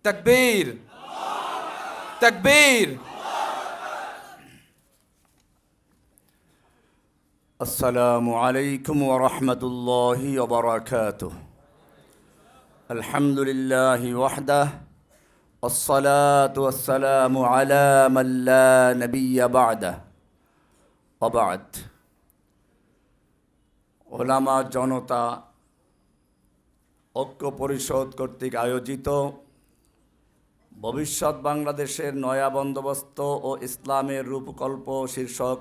তাকবীর, তাকবীর। আসসালামু আলাইকুম ওয়া রাহমাতুল্লাহি ওয়া বারাকাতুহু। আলহামদুলিল্লাহি ওয়াহদাহু ওয়াসসালাতু ওয়াসসালামু আলা মান লা নাবিয়্যা বা'দাহু ওয়া বা'দ। ওলামা জনতা ঐক্য পরিষদ কর্তৃক আয়োজিত ভবিষ্যৎ বাংলাদেশের নয়া বন্দোবস্ত ও ইসলামের রূপকল্প শীর্ষক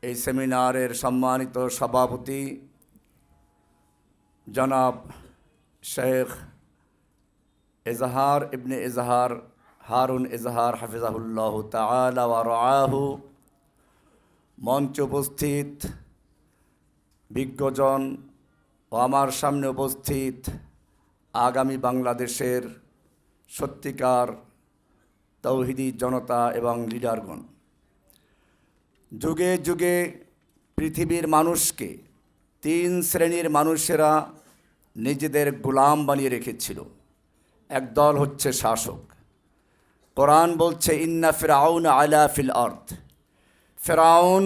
এই সেমিনারের সম্মানিত সভাপতি জনাব শেখ এজাহার ইবনে এজাহার হারুন এজাহার হাফিজাহুল্লাহ তাআলা ওয়া রাআহু, মঞ্চে উপস্থিত বিজ্ঞজন ও আমার সামনে উপস্থিত আগামী বাংলাদেশের সত্যিকার তৌহিদি জনতা এবং লিডারগণ, যুগে যুগে পৃথিবীর মানুষকে তিন শ্রেণীর মানুষেরা নিজেদের গোলাম বানিয়ে রেখেছিল। একদল হচ্ছে শাসক। কোরআন বলছে ইন্না ফিরআউন আলা ফিল আরদ। ফিরআউন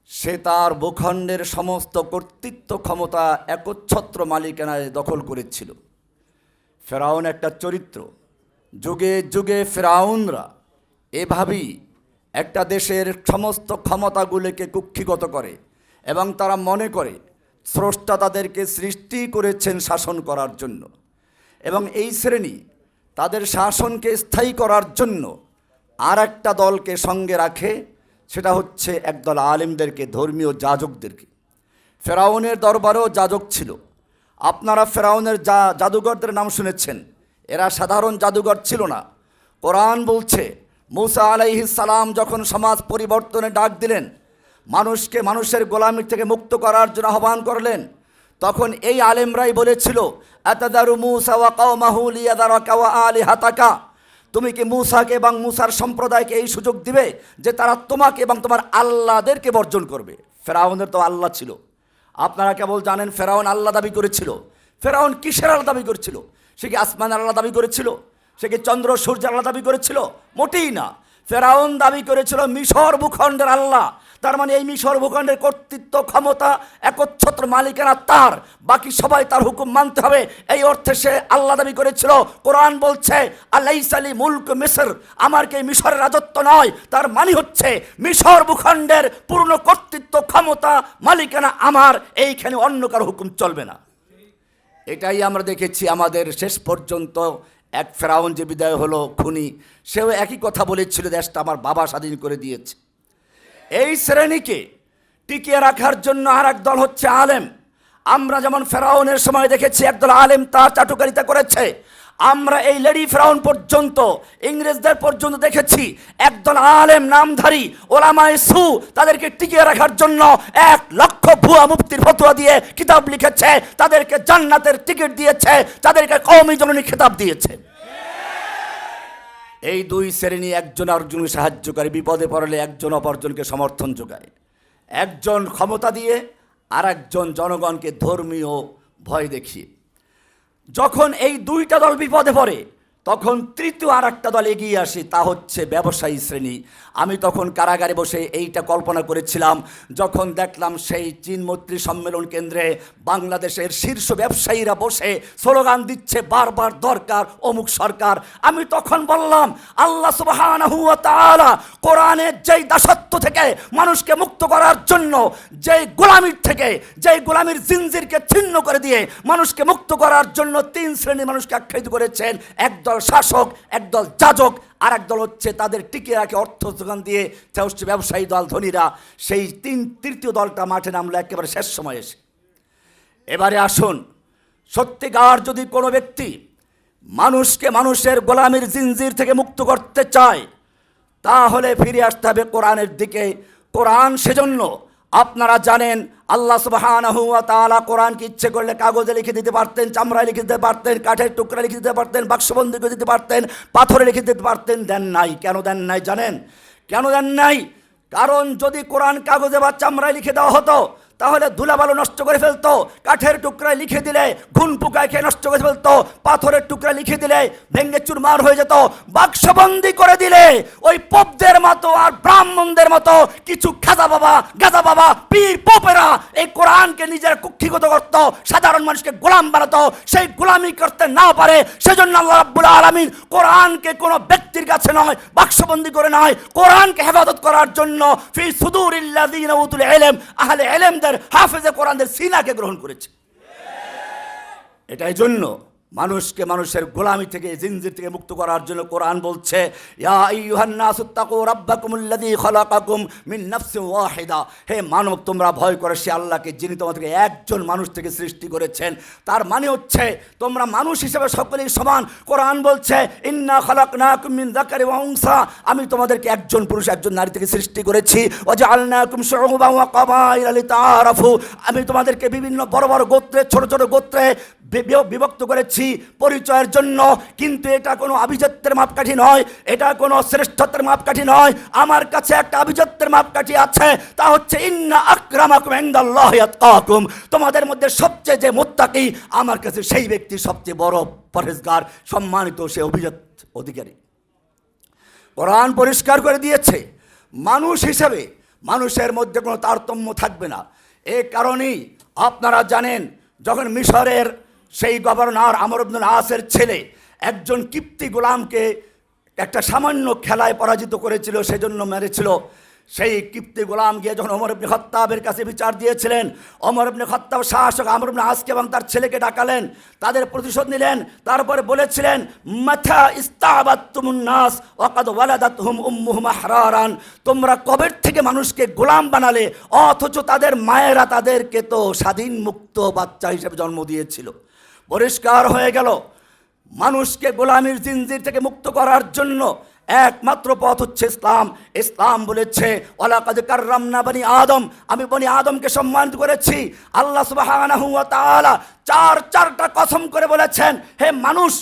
সে তার ভূখণ্ডের সমস্ত কর্তৃত্ব ক্ষমতা একচ্ছত্র মালিকানায় দখল করেছিল। ফিরআউন একটা চরিত্র। যুগে যুগে ফিরআউনরা এভাবেই একটা দেশের সমস্ত ক্ষমতাগুলোকে কুক্ষিগত করে এবং তারা মনে করে স্রষ্টা তাদেরকে সৃষ্টি করেছেন শাসন করার জন্য, এবং এই শ্রেণী তাদের শাসনকে স্থায়ী করার জন্য আর একটা দলকে সঙ্গে রাখে, সেটা হচ্ছে একদল আলেমদেরকে, ধর্মীয় যাজকদেরকে। ফেরাউনের দরবারেও যাজক ছিল। আপনারা ফেরাউনের জাদুঘরদের নাম শুনেছেন। এরা সাধারণ জাদুঘর ছিল না। কোরআন বলছে মূসা আলাইহিস সালাম যখন সমাজ পরিবর্তনে ডাক দিলেন, মানুষকে মানুষের গোলামি থেকে মুক্ত করার জন্য আহ্বান করলেন, তখন এই আলেমরাই বলেছিল আতাদারু মূসা ওয়া কওমাহু লিয়াদারাকা ওয়া আলিহাতাকা। তুমি কি মূসাকে এবং মূসার সম্প্রদায়কে এই সুযোগ দিবে যে তারা তোমাকে এবং তোমার আল্লাহদেরকে বর্জন করবে? ফেরাউনের তো আল্লাহ ছিল। আপনারা কেবল জানেন ফেরাউন আল্লাহ দাবি করেছিল। ফেরাউন কিসের আল্লাহ দাবি করেছিল? সে কি আসমানের আল্লাহ দাবি করেছিল? সে কি চন্দ্র সূর্যের আল্লাহ দাবি করেছিল? মোটেই না। ফেরাউন দাবি করেছিল মিশর ভূখণ্ডের আল্লাহ। তার মানে এই মিশর ভূখণ্ডের কর্তৃত্ব ক্ষমতা একচ্ছত্র মালিকানা তার, বাকি সবাই তার হুকুম মানতে হবে। এই অর্থে সে আল্লাহ দাবি করেছিল। কোরআন বলছে আলাইসা লি মুলক মিসর, আমার কি মিশরের রাজত্ব নয়? তার মানে হচ্ছে মিশর ভূখণ্ডের পূর্ণ কর্তৃত্ব ক্ষমতা মালিকানা আমার, এইখানে অন্য কারো হুকুম চলবে না। এটাই আমরা দেখেছি আমাদের শেষ পর্যন্ত। এক ফেরাউন যে বিদায় হলো খুনি, সেও একই কথা বলেছিল, দেশটা আমার বাবা স্বাধীন করে দিয়েছে। এই শ্রেণীকে টিকিয়ে রাখার জন্য আর এক দল হচ্ছে আলেম। আমরা যেমন ফেরাউনের সময় দেখেছি একদল আলেম তার চাটুকারিতা করেছে, আমরা এই লেডি ফেরাউন পর্যন্ত ইংরেজদের পর্যন্ত দেখেছি একদল আলেম নামধারী ওলামায়ে সু তাদেরকে টিকিয়ে রাখার জন্য 1 লক্ষ ভুয়া মুফতির ফতোয়া দিয়ে কিতাব লিখেছে, তাদেরকে জান্নাতের টিকিট দিয়েছে, তাদেরকে কওমি জননী খেতাব দিয়েছে। এই দুই শ্রেণী একজন আরেকজনকে সাহায্য করে, বিপদে পড়লে একজন অপরজনকে সমর্থন যোগায়। একজন ক্ষমতা দিয়ে আর একজন জনগণকে ধর্মীয় ভয় দেখিয়ে। যখন এই দুইটা দল বিপদে পড়ে তখন তৃতীয় আর একটা দল এগিয়ে আসে, তা হচ্ছে ব্যবসায়ী শ্রেণী। আমি তখন কারাগারে বসে এইটা কল্পনা করেছিলাম যখন দেখলাম সেই চীন মৈত্রী সম্মেলন কেন্দ্রে বাংলাদেশের শীর্ষ ব্যবসায়ীরা বসে স্লোগান দিচ্ছে বারবার দরকার অমুক সরকার। আমি তখন বললাম আল্লাহ সুবহানাহু ওয়া তাআলা কোরআনের যেই দাসত্ব থেকে মানুষকে মুক্ত করার জন্য, যেই গোলামির থেকে, যেই গোলামির জিনজিরকে ছিন্ন করে দিয়ে মানুষকে মুক্ত করার জন্য 3 শ্রেণীর মানুষকে আখ্যায়িত করেছেন। একদল শাসক, একদল যাজক, আর একদল হচ্ছে তাদের টিকিয়ে রাখে অর্থ যোগান দিয়ে ব্যবসায়ী দল ধনীরা। সেই তৃতীয় দলটা মাঠে নামলো একেবারে শেষ সময় এসে। এবারে আসুন, সত্যিকার যদি কোনো ব্যক্তি মানুষকে মানুষের গোলামির জিনজির থেকে মুক্ত করতে চায়, তাহলে ফিরে আসতে হবে কোরআনের দিকে। কোরআন সেজন্য আপনারা জানেন আল্লাহ সুবহানাহু ওয়া তাআলা কোরআনকে ইচ্ছে করলে কাগজে লিখে দিতে পারতেন, চামড়ায় লিখে দিতে পারতেন, কাঠের টুকরা লিখে দিতে পারতেন, বাক্সবন্দি করে দিতে পারতেন, পাথরে লিখে দিতে পারতেন। দেন নাই। কেন দেন নাই জানেন? কেন দেন নাই? কারণ যদি কোরআন কাগজে বা চামড়ায় লিখে দেওয়া হতো তাহলে ধুলাবালু নষ্ট করে ফেলতো, কাঠের টুকরায় লিখে দিলে ঘুন পোকায় খেয়ে নষ্ট করে ফেলতো, পাথরের টুকরা লিখে দিলে ভেঙ্গে চুরমার হয়ে যেত, বাক্সবন্দি করে দিলে ওই পোপদের মতো আর ব্রাহ্মণদের মতো কিছু খাজা বাবা, গাজা বাবা, পীর পোপেরা এই কোরআনকে নিজের কুক্ষিগত করত, সাধারণ মানুষকে গোলাম বানাতো। সেই গোলামি করতে না পারে সেজন্য আল্লাহ রাব্বুল আলামিন কোরআনকে কোনো ব্যক্তির কাছে নয়, বাক্সবন্দি করে নয়, কোরআনকে হেফাজত করার জন্য ফি সুদুরিল্লাযিনা উতুল ইলম, আহলে ইলমদের, হাফেজে কোরআনদের সিনাকে গ্রহণ করেছে। এটাই জন্য মানুষকে মানুষের গোলামি থেকে, জিনজির থেকে মুক্ত করার জন্য কোরআন বলছে, ইয়া আইয়ুহান নাসু তাকু রাব্বাকুমুল্লাযী খালাকাকুম মিন নাফসিন ওয়াহিদা, হে মানব তোমরা ভয় করো সে আল্লাহকে যিনি তোমাদেরকে একজন মানুষ থেকে সৃষ্টি করেছেন। তার মানে হচ্ছে তোমরা মানুষ হিসেবে সকলেই সমান। কোরআন বলছে ইন্না খালাকনাকুম মিন যাকারি ওয়া উনসা, আমি তোমাদেরকে একজন পুরুষ একজন নারী থেকে সৃষ্টি করেছি। ওয়া জাআলনাকুম শুউবান ওয়া কাবাইলা লিতাআরাফু, আমি তোমাদেরকে বিভিন্ন বড় বড় গোত্রে, ছোট ছোট গোত্রে বিভক্ত করেছি পরিচয়ের জন্য। কিন্তু এটা কোনো আভিজাত্যের মাপকাঠি নয়, এটা কোনো শ্রেষ্ঠত্বের মাপকাঠি নয়। আমার কাছে একটা আভিজাত্যের মাপকাঠি আছে, তা হচ্ছে ইন্না আকরামাকুম ইনদাল্লাহি আতকাকুম, তোমাদের মধ্যে সবচেয়ে যে মুত্তাকি আমার কাছে সেই ব্যক্তি সবচেয়ে বড় পরহেজগার, সম্মানিত, সে অভিজাত অধিকারী। কোরআন পরিষ্কার করে দিয়েছে মানুষ হিসেবে মানুষের মধ্যে কোনো তারতম্য থাকবে না। এই কারণেই আপনারা জানেন যখন মিশরের সেই গভর্নর আমর ইবনুল আসের ছেলে একজন কিপ্তি গোলামকে একটা সামান্য খেলায় পরাজিত করেছিল, সেজন্য মেরেছিল, সেই কিপ্তি গোলাম গিয়ে যখন ওমর ইবনে খাত্তাবের কাছে বিচার দিয়েছিলেন, ওমর ইবনে খাত্তাব শাসক আমর ইবনে আসকে এবং তার ছেলেকে ডাকালেন, তাদের প্রতিশোধ নিলেন। তারপরে বলেছিলেন মাথা ইস্তাবাতুমুন নাস ওয়াকাদ ওয়ালাদাতহুম উম্মুহুম আহরারান, তোমরা কবে থেকে মানুষকে গোলাম বানালে, অথচ তাদের মায়েরা তাদেরকে তো স্বাধীন মুক্ত বাচ্চা হিসেবে জন্ম দিয়েছিল। পরিষ্কার হয়ে গেল মানুষকে গোলামির জিনজির থেকে মুক্ত করার জন্য একমাত্র পথ হচ্ছে ইসলাম। ইসলাম বলেছে ওয়ালাকাদ কাররামনা বনি আদম, আমি বনি আদমকে সম্মানিত করেছি। আল্লাহ সুবহানাহু ওয়া তাআলা চারটা কসম করে বলেছেন, হে মানুষ,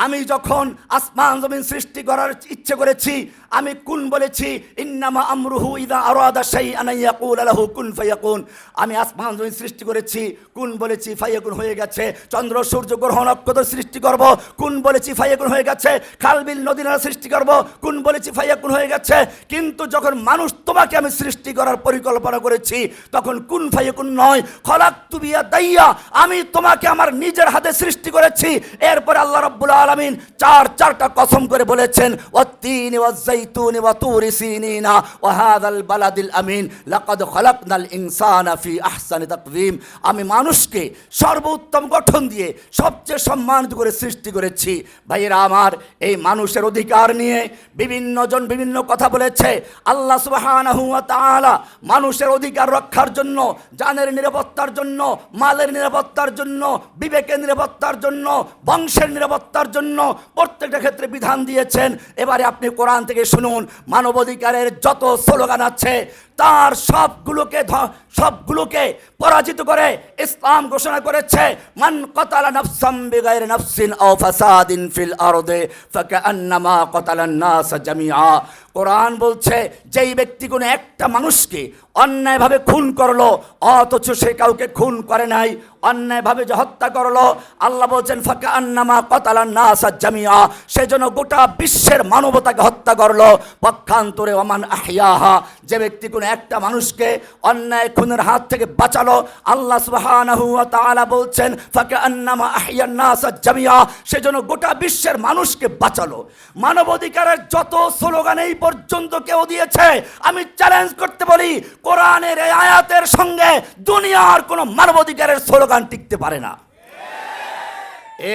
আমি যখন আসমান জমিন সৃষ্টি করার ইচ্ছে করেছি আমি কুন বলেছি, ইন্নামা আমরুহু ইযা আরাদা শাইআন ইয়াকুলা লাহু কুন ফায়াকুন। আমি আসমান জমিন সৃষ্টি করেছি, কুন বলেছি, ফায়াকুন হয়ে গেছে। চন্দ্র সূর্য গ্রহ নক্ষত্র সৃষ্টি করব, কুন বলেছি, ফায়াকুন হয়ে গেছে। খালবিল নদী নালা সৃষ্টি করব, কুন বলেছি, ফায়াকুন হয়ে গেছে। কিন্তু যখন মানুষ তোমাকে আমি সৃষ্টি করার পরিকল্পনা করেছি তখন কুন ফায়াকুন নয়, খলাকতু বিয়াদাইয়া, আমি তোমাকে আমার নিজের হাতে সৃষ্টি করেছি। এরপরে আল্লাহ রাব্বুল আলামিন চারটা কসম করে বলেছেন, ওয়াত-তিনি ওয়াজ-যাইতুনি ওয়া তুরি সিনিনা ওয়া হাযাল বালাদিল আমিন লাকাদ খালাকনাল ইনসানা ফি আহসানি তাকওয়িম, আমি মানুষকে সর্বোত্তম গঠন দিয়ে সবচেয়ে সম্মানিত করে সৃষ্টি করেছি। ভাইয়েরা আমার, এই মানুষের অধিকার নিয়ে বিভিন্ন জন বিভিন্ন কথা বলেছে। আল্লাহ সুবহানাহু ওয়া তাআলা মানুষের অধিকার রক্ষার জন্য, জানের নিরাপত্তার জন্য, মালের নিরাপত্তার জন্য, বিবেকের নিরাপত্তার জন্য, বংশের নিরাপত্তার জন্য প্রত্যেকটা ক্ষেত্রে বিধান দিয়েছেন। এবারে আপনি কোরআন থেকে শুনুন, মানবাধিকারের যত স্লোগান আছে তার সবগুলোকে পরাজিত করে ইসলাম ঘোষণা করেছে, মান কাতালা নাফসাম বিগাইরি নাফসিন আও ফাসাদিন ফিল আরদি ফাকান্নামা কাতালান নাস জামিআ। কোরআন বলছে যেই ব্যক্তি কোনো একটা মানুষকে অন্যায়ভাবে খুন করলো অথচ সে কাউকে খুন করে নাই, অন্যায়ভাবে যে হত্যা করলো, আল্লাহ বলছেন ফাকান্নামা কাতালান নাস জামিআ, সেজন্য গোটা বিশ্বের মানবতাকে হত্যা করলো। পক্ষান্তরে ওমান আহইয়াহা, যে ব্যক্তি কোনো একটা মানুষকে অন্যায় খুনের হাত থেকে বাঁচালো, আল্লাহ সুবহানাহু ওয়া তাআলা বলছেন ফাকান্নামা আহইয়ান নাস জামিআ, সেজন্য গোটা বিশ্বের মানুষকে বাঁচালো। মানবাধিকারের যত স্লোগান এই পর্যন্ত কেউ দিয়েছে, আমি চ্যালেঞ্জ করতে বলি কোরআনের এই আয়াতের সঙ্গে দুনিয়ার কোনো মানবাধিকারের স্লোগান টিকতে পারে না।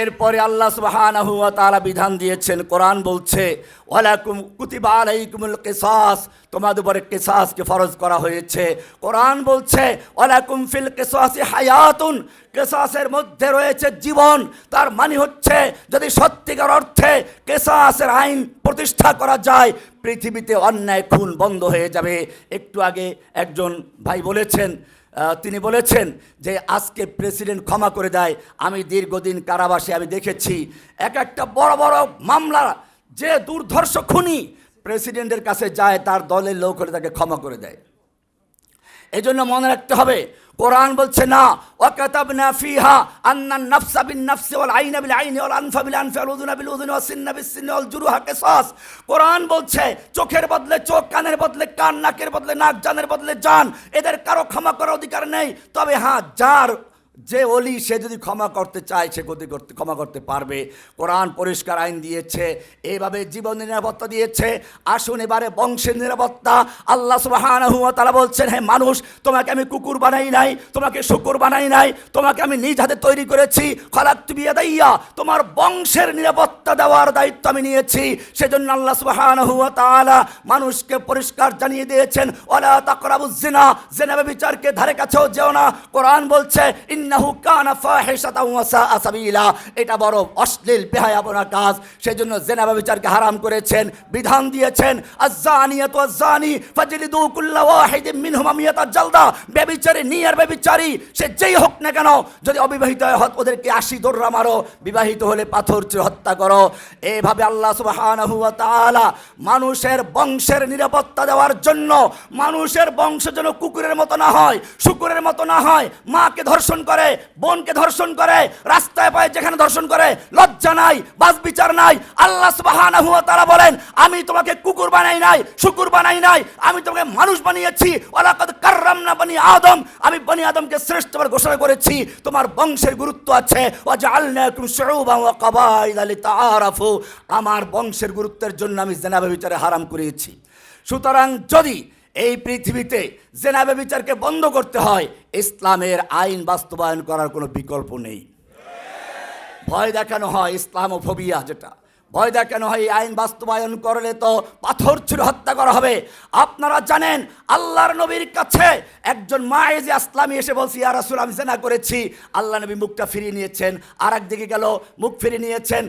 এরপরে আল্লাহ সুবহানাহু ওয়া তাআলা বিধান দিয়েছেন, কোরআন বলছে ওয়ালাকুম কুতিবা আলাইকুমুল কিসাস, তোমাদের উপরে কিসাসকে ফরজ করা হয়েছে। কোরআন বলছে ওয়ালাকুম ফিল কিসাসি হায়াতুন, কিসাসের মধ্যে রয়েছে জীবন। তার মানে হচ্ছে যদি সত্যিকার অর্থে কিসাসের আইন প্রতিষ্ঠা করা যায় পৃথিবীতে অন্যায় খুন বন্ধ হয়ে যাবে। একটু আগে একজন ভাই বলেছেন, তিনি বলেছেন যে আজকে প্রেসিডেন্ট ক্ষমা করে দেয়। আমি দীর্ঘদিন কারাবাসে আমি দেখেছি একটা বড় বড় মামলা যে দুর্ধর্ষ খুনি প্রেসিডেন্টের কাছে যায়, তার দলের লোক হলে তাকে ক্ষমা করে দেয়। এজন্য মনে রাখতে হবে, কোরআন বলছে না, ওয়াকাতাবনা ফিহা আন্নান নাফসা বিন নাফসি ওয়াল আইনা বিল আইনি ওয়াল আনফা বিল আনফি ওয়াল উযুনা বিল উযুনি ওয়াস সিন্না বিস সিন্নি ওয়াল জুরুহা কিসাস। কোরআন বলছে চোখের বদলে চোখ, কানের বদলে কান, নাকের বদলে নাক, জানের বদলে জান, এদের কারো ক্ষমা করার অধিকার নেই। তবে হ্যাঁ, যে অলি সে যদি ক্ষমা করতে চায় সে ক্ষমা করতে পারবে। কোরআন পরিষ্কার আইন দিয়েছে, এইভাবে জীবনের নিরাপত্তা দিয়েছে। আসুন এবারে বংশের নিরাপত্তা। আল্লাহ সুবহানাহু ওয়া তাআলা বলছেন, হে মানুষ, তোমাকে আমি কুকুর বানাই নাই, তোমাকে শুকুর বানাই নাই, তোমাকে আমি নিজ হাতে তৈরি করেছি। খালাকতু বিয়াদাইয়া, তোমার বংশের নিরাপত্তা দেওয়ার দায়িত্ব আমি নিয়েছি। সেজন্য আল্লাহ সুবহানাহু ওয়া তাআলা মানুষকে পরিষ্কার জানিয়ে দিয়েছেন, ওয়ালা তাকরাবুজ জিনা, জিনা ব্যভিচারকে ধারে কাছেও যেও না। কোরআন বলছে, ইন্নাহু কানা ফাহিশাতাও ওয়া সাআ সাবিলা, এটা বড় অশ্লীল বেহায়াপনা কাজ। সেজন্য জিনা ব্যভিচারকে হারাম করেছেন, বিধান দিয়েছেন, আয-যানিয়াতু ওয়াজ-যানি ফাজলিদু কুল্লা ওয়াহিদিন মিনহুমা মিয়াতা জালদা। ব্যভিচারী নিয়ার ব্যভিচারী সে যেই হোক না কেন, যদি অবিবাহিত হয় ওদেরকে 80 দৌড়া মারো, বিবাহিত হলে পাথর ছুঁড়ে হত্যা করো। এইভাবে আল্লাহ সুবহানাহু ওয়া তাআলা মানুষের বংশের নিরাপত্তা দেওয়ার জন্য, মানুষের বংশ যেন কুকুরের মতো না হয়, শুকুরের মতো না হয়, মাকে ধর্ষণ করে, বোনকে ধর্ষণ করে, রাস্তায় পায় যেখানে ধর্ষণ করে, লজ্জা নাই, বাস বিচার নাই। আল্লাহ সুবহানাহু ওয়া তাআলা বলেন, আমি তোমাকে কুকুর বানাই নাই, শুকুর বানাই নাই, আমি তোমাকে মানুষ বানিয়েছি। ওয়ালাকাদ কাররামনা বনি আদম, আমি বনি আদমকে শ্রেষ্ঠ বলে ঘোষণা করেছি। তোমার বংশের গুরুত্ব আছে। ওয়াজআলনাকুম শুউবান ওয়া কাবাইলা লিতাআরাফু, আমার বংশের গুরুত্বের জন্য আমি জিনা ব্যভিচারে হারাম করেছি। সুতরাং যদি এই পৃথিবীতে জিনা ব্যভিচারকে বন্ধ করতে হয়, ইসলামের আইন বাস্তবায়ন করার কোনো বিকল্প নেই। ভয় দেখানো হয়, ইসলামোফোবিয়া, যেটা ভয় দেখানো হয়, এই আইন বাস্তবায়ন করলে তো পাথর ছুঁড়ে হত্যা করা হবে। আপনারা জানেন, আল্লাহর নবীর কাছে একজন মায়েজে আসলামি এসে বলছে, ইয়া রাসূল, আমি জিনা করেছি। আল্লাহ নবী মুখটা ফিরিয়ে নিয়েছেন, আর একদিকে গেল, মুখ ফিরিয়ে নিয়েছেন।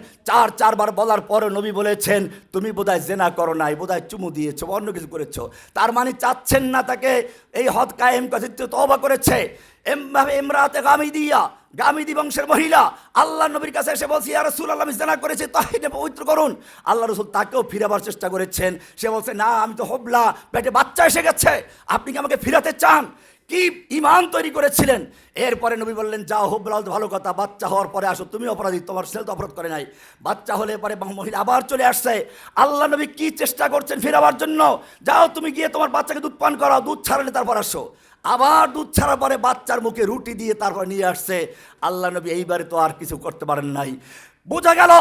চারবার বলার পরও নবী বলেছেন, তুমি বোধহয় জিনা করো নাই, বোধহয় চুমু দিয়েছো, অন্য কিছু করেছো। তার মানে চাচ্ছেন না তাকে এই হদ কায়েম করতে, তওবা করেছে। ইমরাতে গামিদি বংশের মহিলা আল্লাহ নবীর কাছে এসে বলছে, ইয়া রাসূলুল্লাহ, আমি জিনা করেছি, তাকে পবিত্র করুন। আল্লাহ রাসূল তাকেও ফিরাবার চেষ্টা করেছেন। সে বলছে, না, আমি তো হবলা, পেটে বাচ্চা এসে গেছে, আপনি কি আমাকে ফিরাতে চান? কি ইমান তৈরি করেছিলেন। এরপরে নবী বললেন, যাও, হবলা তো ভালো কথা, বাচ্চা হওয়ার পরে আসো, তুমি অপরাধী, তোমার ছেলে তো অপরাধ করে নাই। বাচ্চা হলে পরে মহিলা আবার চলে আসছে। আল্লাহ নবী কি চেষ্টা করছেন ফিরাবার জন্য, যাও তুমি গিয়ে তোমার বাচ্চাকে দুধ পান করাও, দুধ ছাড়ালে তারপর আসো। আবার দুধ ছাড়ার পরে বাচ্চার মুখে রুটি দিয়ে তারপর নিয়ে আসছে। আল্লাহ নবী এইবারে তো আর কিছু করতে পারেন নাই। বোঝা গেল,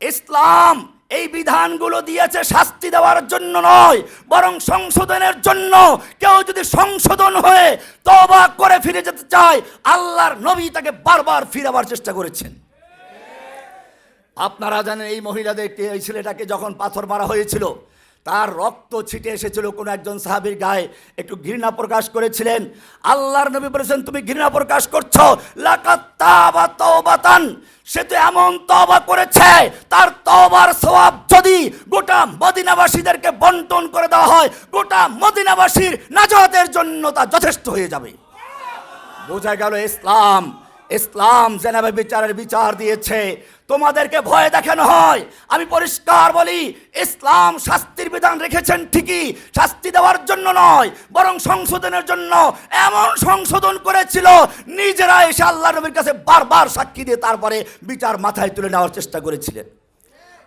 ইসলাম এই বিধানগুলো দিয়েছে শাস্তি দেওয়ার জন্য নয়, বরং সংশোধনের জন্য। কেউ যদি সংশোধন হয়ে তওবা করে ফিরে যেতে চায়, আল্লাহর নবী তাকে বারবার ফিরাবার চেষ্টা করেছেন। আপনারা জানেন, এই মহিলাদেরকে, এই ছেলেটাকে যখন পাথর মারা হয়েছিল, তার রক্ত ছিটে এসেছিল কোনো একজন সাহাবীর গায়ে, একটু ঘৃণা প্রকাশ করেছিলেন। আল্লাহর নবী বলেছেন, তুমি ঘৃণা প্রকাশ করছো, লাকাত তাবা তাওবাতান, সে তো এমন তওবা করেছে, তার তওবার সওয়াব যদি গোটা মদিনাবাসীদেরকে বন্টন করে দেওয়া হয়, গোটা মদিনাবাসীর নাজাতের জন্য তা যথেষ্ট হয়ে যাবে। বোঝা গেল, ইসলাম জিনা ব্যভিচারের বিচার দিয়েছে। তোমাদেরকে ভয় দেখানো হয়। আমি পরিষ্কার বলি, ইসলাম শাস্তির বিধান রেখেছেন ঠিকই, শাস্তি দেওয়ার জন্য নয়, বরং সংশোধনের জন্য। এমন সংশোধন করেছিল, নিজেরা এসে আল্লাহর নবীর কাছে বারবার সাক্ষী দিয়ে তারপরে বিচার মাথায় তুলে নেওয়ার চেষ্টা করেছিলেন,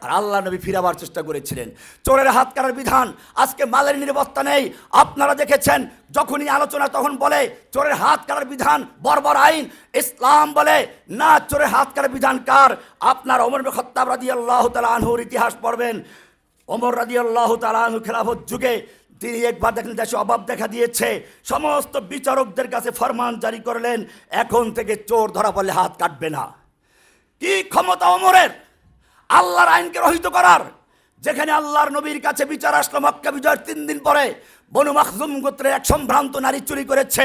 আর আল্লাহ নবী ফিরাবার চেষ্টা করেছিলেন। চোরের হাত কাটার বিধান, আজকে মালের নিরাপত্তা নেই। আপনারা দেখেছেন, যখনই আলোচনা তখন বলে চোরের হাত কাটার বিধান বর্বর আইন। ইসলাম বলে না, চোরের হাত কাটার বিধান কার? আপনার ওমর ইবনে খাত্তাব রাদিয়াল্লাহু তাআলা আনহুর ইতিহাস পড়বেন। ওমর রাদিয়াল্লাহু তাআলা আনহু খেলাফত যুগে তিনি একবার দেখলেন দেশে অভাব দেখা দিয়েছে, সমস্ত বিচারকদের কাছে ফরমান জারি করলেন, এখন থেকে চোর ধরা পড়লে হাত কাটবে না। কি ক্ষমতা ওমরের আল্লাহর আইনকে রহিত করার! যেখানে আল্লাহর নবীর কাছে বিচার আসলো মক্কা বিজয়ের 3 দিন পরে, বনু মাখজুম গোত্রের এক সম্ভ্রান্ত নারী চুরি করেছে,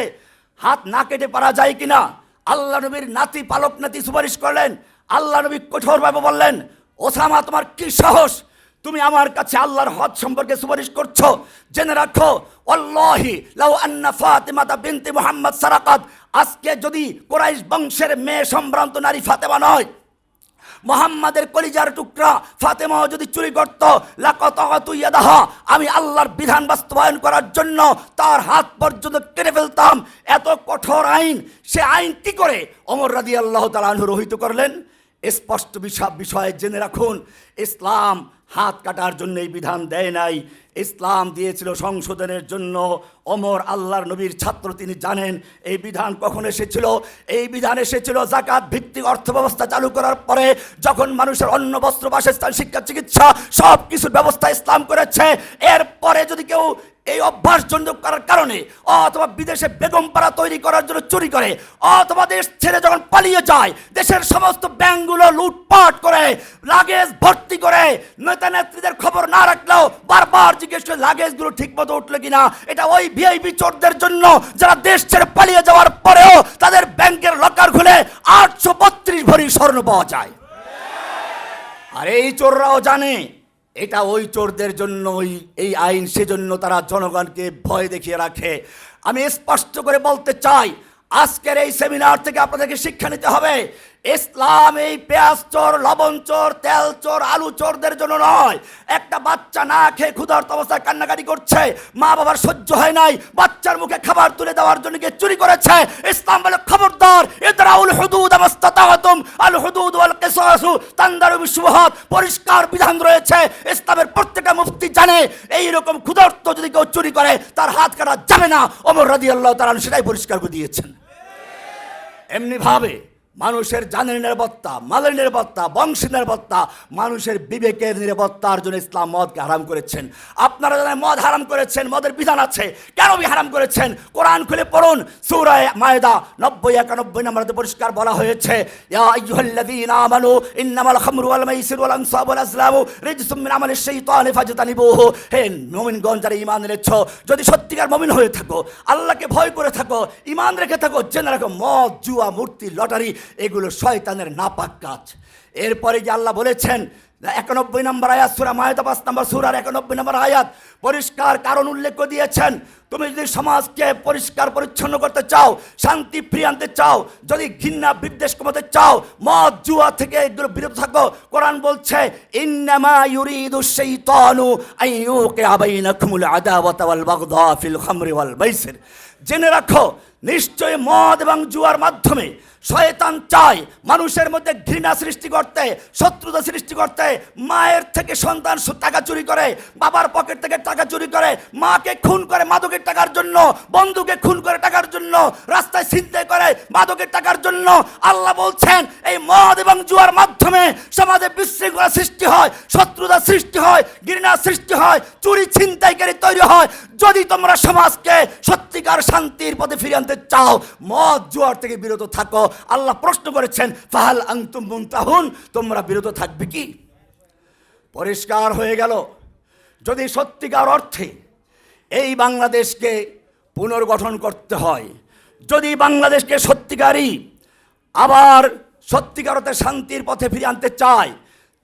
হাত না কেটে পারা যায় কিনা? আল্লাহ নবীর নাতি, পালক নাতি সুপারিশ করলেন। আল্লাহ নবী কঠোরভাবে বললেন, ওসামা, তোমার কি সাহস, তুমি আমার কাছে আল্লাহর হদ সম্পর্কে সুপারিশ করছো? জেনে রাখো, ওয়াল্লাহি লাউ আন্না ফাতিমাতা বিনতে মুহাম্মদ সারাকাত, আজকে যদি কুরাইশ বংশের মেয়ে সম্ভ্রান্ত নারী ফাতেমা নয়, মুহাম্মাদের কলিজার টুকরা ফাতেমা যদি চুরি করত লাকাতাতু ইয়াদাহা, আমি আল্লাহর বিধান বাস্তবায়ন করার জন্য তার হাত পর্যন্ত কেটে ফেলতাম। এত কঠোর আইন, সে আইন কি করে ওমর রাদিয়াল্লাহু তাআলা আনহু রহিত করলেন? স্পষ্ট বিষয়ে জেনে রাখুন, ইসলাম হাত কাটার জন্য এই বিধান দেয় নাই, ইসলাম দিয়েছিল সংশোধনের জন্য। ওমর আল্লাহর নবীর ছাত্র, তিনি জানেন এই বিধান কখন এসেছিল। এই বিধান এসেছিল জাকাত ভিত্তিক অর্থ ব্যবস্থা চালু করার পরে, যখন মানুষের অন্ন বস্ত্র বাসস্থান শিক্ষা চিকিৎসা সব কিছুর ব্যবস্থা ইসলাম করেছে। এরপরে যদি কেউ এই অভ্যাস জন্য করার কারণে অথবা বিদেশে বেগম পাড়া তৈরি করার জন্য চুরি করে, অথবা দেশ ছেড়ে যখন পালিয়ে যায়, দেশের সমস্ত ব্যাংকগুলো লুটপাট করে লাগেজ ভর্তি করে, নেতা নেত্রীদের খবর না রাখলেও বারবার জিজ্ঞেস করে লাগেজগুলো ঠিক মতো উঠলো কিনা, এটা ওই ভিআইপি চোরদের জন্য যারা দেশ ছেড়ে পালিয়ে যাওয়ার পরেও তাদের ব্যাংকের লকার খুলে 832 ভরি স্বর্ণ পাওয়া যায়। আর এই চোররাও জানে এটা ওই চোরদের জন্য এই আইন, সেজন্য তারা জনগণকে ভয় দেখিয়ে রাখে। আমি স্পষ্ট করে বলতে চাই, আজকের এই সেমিনার থেকে আপনাদেরকে শিক্ষা নিতে হবে, ইসলাম এই পেঁয়াজ চোর, লবণ চোর, তেল চোর, আলু চোরদের জন্য নয়। একটা বাচ্চা না খেয়ে ক্ষুধার্ত অবস্থায় কান্নাকাটি করছে, মা বাবার সহ্য হয় নাই, বাচ্চার মুখে খাবার তুলে দেওয়ার জন্য গিয়ে চুরি করেছে। ইসলাম বলে খবরদার, ইদরাউল হুদুদ মাস্তাতাতুম, আল হুদুদ ওয়াল কিসাসু তানদারু বিশুবহাত, পরিষ্কার বিধান রয়েছে। ইসলামের প্রত্যেকটা মুফতি জানে এই রকম ক্ষুধার্ত যদি কেউ চুরি করে তার হাত কাটা যাবে না। ওমর রাদিয়াল্লাহু তাআলা সেটাই পরিষ্কার করে দিয়েছেন। এমনি ভাবে মানুষের জানের নিরাপত্তা, মালের নিরাপত্তা, বংশের নিরাপত্তা, মানুষের বিবেকের নিরাপত্তার জন্য ইসলাম মদকে হারাম করেছেন। আপনারা জানেন মদ হারাম করেছেন, মদের বিধান আছে। কেন হারাম করেছেন? কোরআন খুলে পড়ুন, সূরা মায়েদা 90-91 নম্বরে পরিষ্কার বলা হয়েছে, ইয়া আইয়ুহাল্লাযীনা আমানু ইন্নামাল খামরু ওয়াল মাইসিরু ওয়াল আনসাবু ওয়াল আজলামু রিজসুম মিন আমালিশ শাইতানি ফাজতানিবুহু। হে মুমিনগণ, যারা ঈমান এনেছো, যদি সত্যিকার মুমিন হয়ে থাকো, আল্লাহকে ভয় করে থাকো, ঈমান রেখে থাকো, জেনে রাখো মদ, জুয়া, মূর্তি, লটারি এগুলো শয়তানের নাপাক কাজ। এরপরে যে আল্লাহ বলেছেন 91 নম্বর আয়াত, সূরা মায়েদা 5 নম্বর সূরার 91 নম্বর আয়াত, পরিষ্কার কারণ উল্লেখ করে দিয়েছেন। তুমি যদি সমাজকে পরিষ্কার পরিচ্ছন্ন করতে চাও, শান্তি ফিরিয়ে আনতে চাও, যদি ঘৃণা বিদ্বেষ কমাতে চাও, মদ জুয়া থেকে এগুলো বিরত থাকো। কোরআন বলছে, ইন্নামা ইউরিদুশ শাইতানু আন ইউকিআ বাইনাকুমুল আদাওয়াতা ওয়াল বাগদা ফিল খামরি ওয়াল মাইসির। জেনে রাখো, নিশ্চয় মদ এবং জুয়ার মাধ্যমে শয়তান চায় মানুষের মধ্যে ঘৃণা সৃষ্টি করতে, শত্রুতা সৃষ্টি করতে। মায়ের থেকে সন্তান টাকা চুরি করে, বাবার পকেট থেকে টাকা চুরি করে, মাকে খুন করে মাদকের টাকার জন্য, বন্ধুকে খুন করে টাকার জন্য, রাস্তায় ছিনতাই করে মাদকের টাকার জন্য। আল্লাহ বলছেন, এই মদ এবং জুয়ার মাধ্যমে সমাজে বিশৃঙ্খলা সৃষ্টি হয়, শত্রুতা সৃষ্টি হয়, ঘৃণা সৃষ্টি হয়, চুরি ছিনতাইকারী তৈরি হয়। যদি তোমরা সমাজকে সত্যিকার শান্তির পথে ফিরিয়ে আনতে চাও, মদ জুয়ার থেকে বিরত থাকো। আল্লাহ প্রশ্ন করেছেন, ফাহাল আনতুম মুনতাহুন, তোমরা বিরত থাকবে কি? পরিষ্কার হয়ে গেল, যদি সত্যিকার অর্থে এই বাংলাদেশকে পুনর্গঠন করতে হয়, যদি বাংলাদেশকে সত্যিকারই আবার সত্যিকার অর্থে শান্তির পথে ফিরিয়ে আনতে চায়,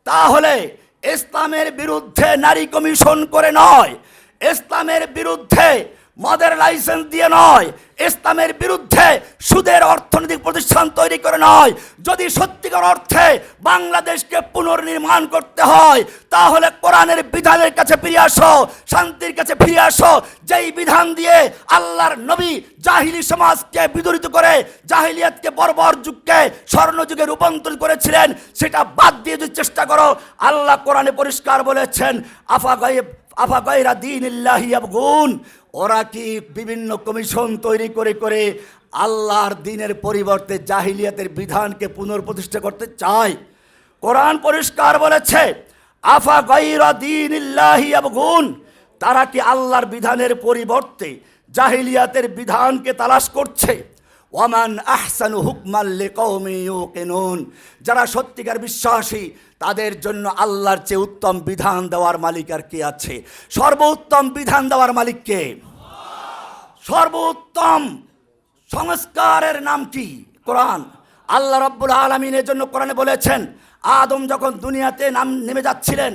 তাহলে ইসলামের বিরুদ্ধে নারী কমিশন করে নয়, ইসলামের বিরুদ্ধে মদের লাইসেন্স দিয়ে নয়, ইসলামের বিরুদ্ধে সুদের অর্থনৈতিক প্রতিষ্ঠান তৈরি করে নয়, যদি সত্যিকার অর্থে বাংলাদেশকে পুনর্নির্মাণ করতে হয়, তাহলে কোরআনের বিধানের কাছে ফিরে আসো, শান্তির কাছে ফিরে আসো। যেই বিধান দিয়ে আল্লাহর নবী জাহিলি সমাজকে বিদরিত করে জাহিলিয়াতকে, বর্বর যুগকে স্বর্ণযুগে রূপান্তরিত করেছিলেন, সেটা বাদ দিয়ে যদি চেষ্টা করো, আল্লাহ কোরআনে পরিষ্কার বলেছেন, আফা গায়রা দীনিল্লাহি ইয়াবগুন, ওরা কি বিভিন্ন কমিশন তৈরি করে করে আল্লাহর দ্বীনের পরিবর্তে জাহিলিয়াতের বিধানকে পুনর্প্রতিষ্ঠা করতে চায়? কোরআন পরিষ্কার বলেছে, আফা গায়রা দীনিল্লাহি ইয়াবগুন, তারা কি আল্লাহর বিধানের পরিবর্তে জাহিলিয়াতের বিধানকে তালাশ করছে? ওয়ামান আহসানু হুকমান লিকাওমি ইউকিনুন, যারা সত্যিকার বিশ্বাসী তাদের জন্য আল্লাহর চেয়ে উত্তম বিধান দেওয়ার মালিক আর কে আছে? সর্বোত্তম বিধান দেওয়ার মালিক কে? সর্বোত্তম সংস্কারের নাম কি? কোরআন। আল্লাহ রাব্বুল আলামিনের জন্য কোরআনে বলেছেন, আদম যখন দুনিয়াতে নেমে যাচ্ছিলেন,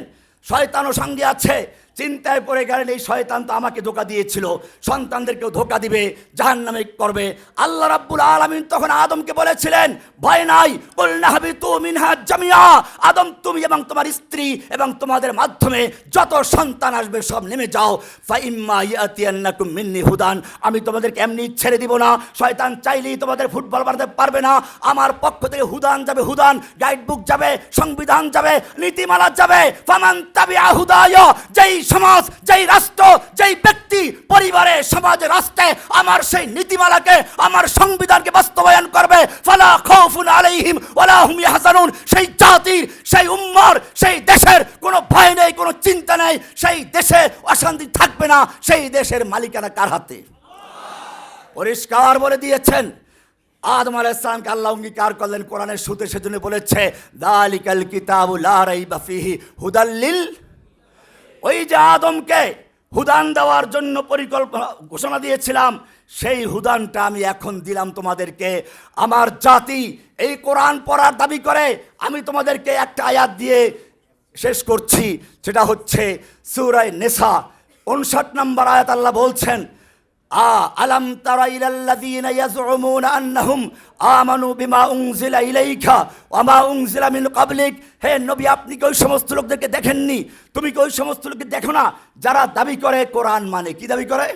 শয়তানও সঙ্গে আছে, চিন্তায় পড়ে গেলেন, এই শয়তান তো আমাকে ধোঁকা দিয়েছিল, সন্তানদেরকেও ধোঁকা দিবে, জাহান্নামে করবে। আল্লাহ রাব্বুল আলামিন তখন আদমকে বলেছিলেন, ভয় নাই, কুলনা হাবিতু মিনহা জামিয়া, আদম তুমি এবং তোমার স্ত্রী এবং তোমাদের মাধ্যমে যত সন্তান আসবে সব নেমে যাও। ফাইম্মা ইয়াতিয়ান্নাকুম মিন্নি হুদান, আমি তোমাদেরকে এমনি ছেড়ে দিব না, শয়তান চাইলেই তোমাদের ফুটবল বানাতে পারবে না। আমার পক্ষ থেকে হুদান যাবে, হুদান গাইড বুক যাবে, সংবিধান যাবে, নীতিমালা যাবে। ফামান তাবিআ হুদায়া, যেই সমাজ, যেই রাষ্ট্র, যেই ব্যক্তি পরিবারে, সমাজে, রাষ্ট্রে আমার সেই নীতিমালাকে, আমার সংবিধানকে বাস্তবায়ন করবে, ফালা খাউফুন আলাইহিম ওয়ালা হুম ইয়াহজানুন, সেই জাতির, সেই উম্মার, সেই দেশের কোনো ভয় নেই, কোনো চিন্তা নেই, সেই দেশে অশান্তি থাকবে না। সেই দেশের মালিকানা কার হাতে? পরিষ্কার বলে দিয়েছেন। আদম আলাইহিস সালামকে আল্লাহ অঙ্গীকার করলেন কোরআনের সুতে, সেজন্য বলেছে যালিকাল কিতাবু লা রাইবা ফিহি হুদাল লিল, ওই যে আদমকে হুদান দেওয়ার জন্য পরিকল্পনা ঘোষণা দিয়েছিলাম, সেই হুদানটা আমি এখন দিলাম তোমাদেরকে। আমার জাতি এই কোরআন পড়ার দাবি করে, আমি তোমাদেরকে একটা আয়াত দিয়ে শেষ করছি, সেটা হচ্ছে সূরা নিসা 59 নম্বর আয়াত। আল্লাহ বলছেন, আলাম তারা ইলাল্লাযীনা ইয়াজউমুনা আন্নাহুম আমানু বিমা উনজিলা ইলাইকা ওয়া মা উনজিলা মিন ক্বাবলিক, হে নবী আপনি কি ওই সমস্ত লোকদেরকে দেখেননি, তুমি কি ওই সমস্ত লোককে দেখো না যারা দাবি করে কোরআন মানে? কি দাবি করে?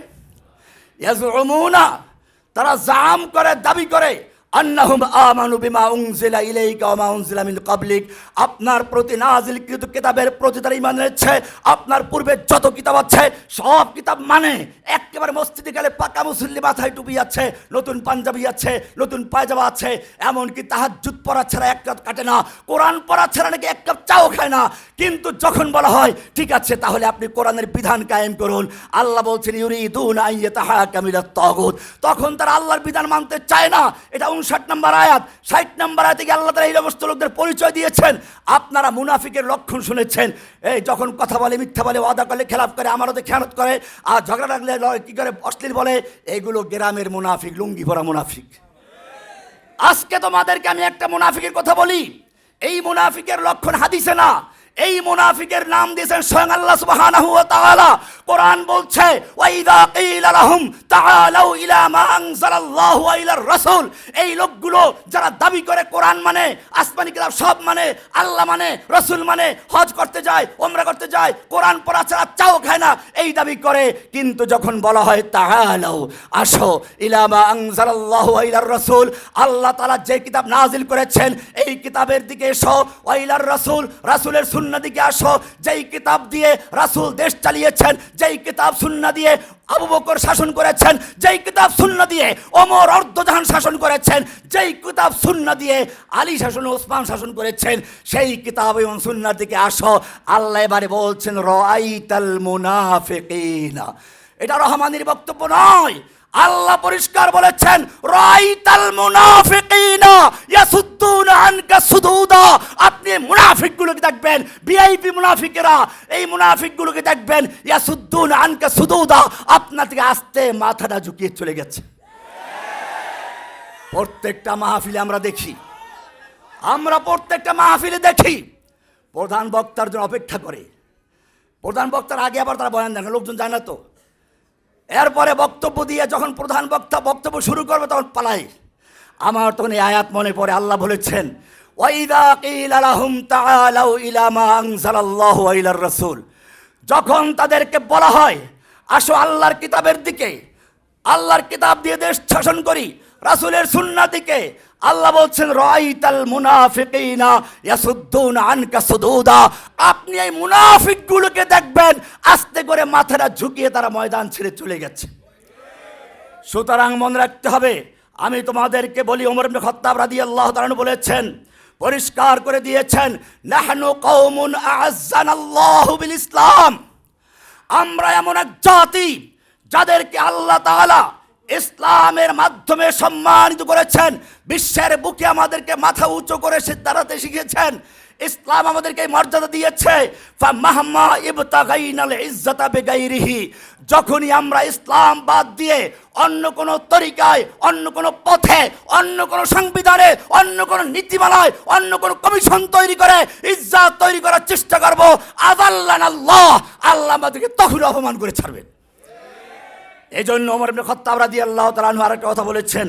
ইয়াজউমুনা, তারা জাম করে, দাবি করে, আন্নাহুম আমানু বিমা উনজিলা ইলাইকা ওয়া মা উনজিলা মিন ক্বাবলিক, আপনার প্রতি নাযিলকৃত কিতাবের প্রতি তারা ঈমান এনেছে, আপনার পূর্বে যত কিতাব আছে সব কিতাব মানে। একেবারে মসজিদে গেলে পাকা মুসল্লি, মাথায় টুপি আছে, নতুন পাঞ্জাবি আছে, নতুন পায়জামা আছে, এমনকি তাহাজ্জুদ পড়া ছাড়া এক রাত কাটে না, কোরআন পড়া ছাড়া নাকি এক কাপ চাও খায় না। কিন্তু যখন বলা হয় ঠিক আছে তাহলে আপনি কোরআনের বিধান কায়েম করুন, আল্লাহ বলছেন ইউরিদুনা আন ইয়াতাহাকামু ইলাত তাগুত, তখন তারা আল্লাহর বিধান মানতে চায় না। এটা 59 নম্বর আয়াত। 60 নম্বর আয়াতে গিয়ে আল্লাহ তাআলা এই সমস্ত লোকদের পরিচয় দিয়েছেন। আপনারা মুনাফিকের লক্ষণ শুনেছেন, এই যখন কথা বলে, মিথ্যা বলে, ওয়াদা করলে খেলাফ করে, আমারতে খেয়ানত করে, আর ঝগড়া লাগলে কি করে অশ্লীল বলে, এগুলো গ্রামের মুনাফিক, লুঙ্গি পরা মুনাফিক। আজকে তোমাদেরকে আমি একটা মুনাফিকের কথা বলি। এই মুনাফিকের লক্ষণ হাদিসে না, এই মুনাফিকের নাম দিয়েছেন স্বয়ং আল্লাহ সুবহানাহু ওয়া তাআলা। কোরআন বলছে ওয়াইদা কিলা লাহুম তাআলাউ ইলা মা আনজালাল্লাহু ওয়া ইলার রাসূল, এই লোকগুলো যারা দাবি করে কোরআন মানে, আসমানি কিতাব সব মানে, আল্লাহ মানে, রাসূল মানে, হজ করতে যায়, ওমরা করতে যায়, কোরআন পড়া ছাড়া চাও খায় না, এই দাবি করে। কিন্তু যখন বলা হয় তাআলাউ, আসো, ইলা মা আনজালাল্লাহু ওয়া ইলার রাসূল, আল্লাহ তাআলা যে কিতাব নাজিল করেছেন এই কিতাবের দিকে এসো, ওয়া ইলার রাসূল, রাসূলের সুন্নাহ দিকে আসো, যেই কিতাব দিয়ে রাসূল দেশ চালিয়েছেন, যেই কিতাব সুন্নাহ দিয়ে আবু বকর শাসন করেছেন, যেই কিতাব সুন্নাহ দিয়ে ওমর অর্ধজাহান শাসন করেছেন, যেই কিতাব সুন্নাহ দিয়ে আলী শাসন, ওসমান শাসন করেছেন, সেই কিতাব এবং সুন্নাহর দিকে আসো। আল্লাহ এবারে বলছেন রাআইতাল মুনাফিকিনা, এটা রহমানের বক্তব্য নয়, আল্লাহ পরিষ্কার বলেছেন রাআইতাল মুনাফিকিনা ইয়াসুদ্দুনা আনকা সুদুদা, আপনি মুনাফিকগুলোকে দেখবেন, ভিআইপি মুনাফিকেরা, এই মুনাফিকগুলোকে দেখবেন ইয়াসুদ্দুনা আনকা সুদুদা, আপনার থেকে আস্তে মাথাটা ঝুঁকিয়ে চলে গেছে। প্রত্যেকটা মাহফিলে আমরা দেখি, আমরা প্রত্যেকটা মাহফিলে দেখি প্রধান বক্তার জন্য অপেক্ষা করে, প্রধান বক্তার আগে আবার তারা বয়ান দেন, লোকজন যায় না তো, এরপরে বক্তব্য দিয়ে যখন প্রধান বক্তা বক্তব্য শুরু করবে তখন পালাই। আমার তখন এই আয়াত মনে পড়ে, আল্লাহ বলেছেন ওয়াইদা কিলা লাহুম তাআলাউ ইলা মা আনজালাল্লাহু ওয়া ইলার রাসূল, যখন তাদেরকে বলা হয় আসো আল্লাহর কিতাবের দিকে, আল্লাহর কিতাব দিয়ে দেশ শাসন করি, রাসূলের সুন্নাহ দিকে, আল্লাহ বলছেন রাআইতাল মুনাফিকিনা ইয়াসুদ্দুনা আনকা সুদুদা, আপনি এই মুনাফিকগুলোকে দেখবেন আস্তে করে মাথাটা ঝুঁকিয়ে তারা ময়দান ছেড়ে চলে গেছে। সুতরাং মনে রাখতে হবে, আমি তোমাদেরকে বলি ওমর ইবনে খাত্তাব রাদিয়াল্লাহু তাআলা বলেছেন, পরিষ্কার করে দিয়েছেন, নাহনু কওমুন আ'আজ্জানাল্লাহু বিল ইসলাম, আমরা এমন এক জাতি যাদেরকে আল্লাহ তাআলা ইসলামের মাধ্যমে সম্মানিত করেছেন, বিশ্বের বুকে আমাদেরকে মাথা উঁচু করে সে দাঁড়াতে শিখেছেন। ইসলাম আমাদেরকে এই মর্যাদা দিয়েছে। ফামাহমা ইবতাগাইনাল ইজ্জাতা বিগাইরিহি, যখনই আমরা ইসলাম বাদ দিয়ে অন্য কোনো তরিকায়, অন্য কোনো পথে, অন্য কোনো সংবিধানে, অন্য কোনো নীতিমালায়, অন্য কোনো কমিশন তৈরি করে ইজ্জাত তৈরি করার চেষ্টা করব, আযাল্লানাল্লাহ, আল্লাহ আমাদেরকে তখন অপমান করে ছাড়বেন। এই জন্য ওমর ইবনে খাত্তাব রাদিয়াল্লাহু তাআলা আনহু আরেকটা কথা বলেছেন,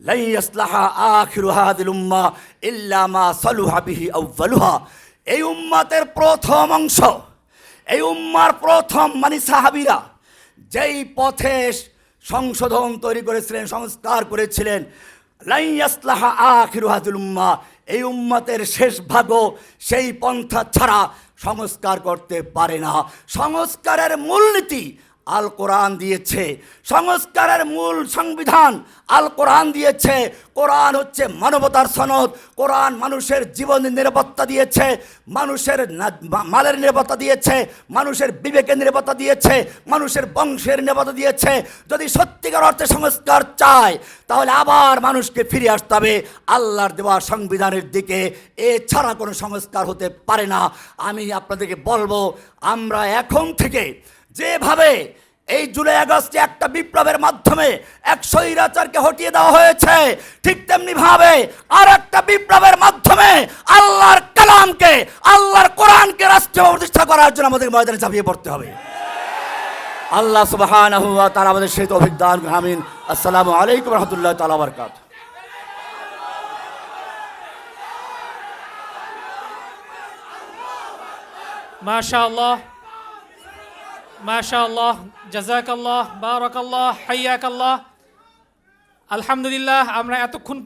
লা ইয়াসলাহা আখিরু হাযিল উম্মাহ ইল্লা মা সালুহা বিহি আউয়ালুহা। এই উম্মাতের প্রথম অংশ, এই উম্মার প্রথম মানে সাহাবীরা যেই পথে সংশোধন তৈরি করেছিলেন, সংস্কার করেছিলেন, লা ইয়াসলাহা আখিরু হাযিল উম্মাহ, এই উম্মাতের শেষ ভাগও সেই পন্থা ছাড়া সংস্কার করতে পারে না। সংস্কারের মূলনীতি আল কোরআন দিয়েছে, সংস্কারের মূল সংবিধান আল কোরআন দিয়েছে। কোরআন হচ্ছে মানবতার সনদ। কোরআন মানুষের জীবনের নিরাপত্তা দিয়েছে, মানুষের মালের নিরাপত্তা দিয়েছে, মানুষের বিবেকের নিরাপত্তা দিয়েছে, মানুষের বংশের নিরাপত্তা দিয়েছে। যদি সত্যিকার অর্থে সংস্কার চায় তাহলে আবার মানুষকে ফিরে আসতে হবে আল্লাহর দেওয়া সংবিধানের দিকে, এছাড়া কোনো সংস্কার হতে পারে না। আমি আপনাদেরকে বলবো, আমরা এখন থেকে যেভাবে এই জুলাই আগস্টে একটা বিপ্লবের মাধ্যমে এক স্বৈরাচারকে হটিয়ে দেওয়া হয়েছে, ঠিক তেমনি ভাবে আর একটা বিপ্লবের মাধ্যমে আল্লাহর কালামকে, আল্লাহর কোরআনকে রাষ্ট্রীয় প্রতিষ্ঠা করার জন্য আমাদের ময়দানে ঝাঁপিয়ে পড়তে হবে। আল্লাহ সুবহানাহু ওয়া তাআলা আমাদের সেই তৌফিক দান করুন। আমিন। আসসালামু আলাইকুম ওয়া রাহমাতুল্লাহি তাআলা ওয়া বারাকাতুহু। মাশাআল্লাহ, মাশাআল্লাহ, জাযাকাল্লাহ, বারাকাল্লাহ, হাইয়াকাল্লাহ। আলহামদুলিল্লাহ, আমরা এতক্ষণ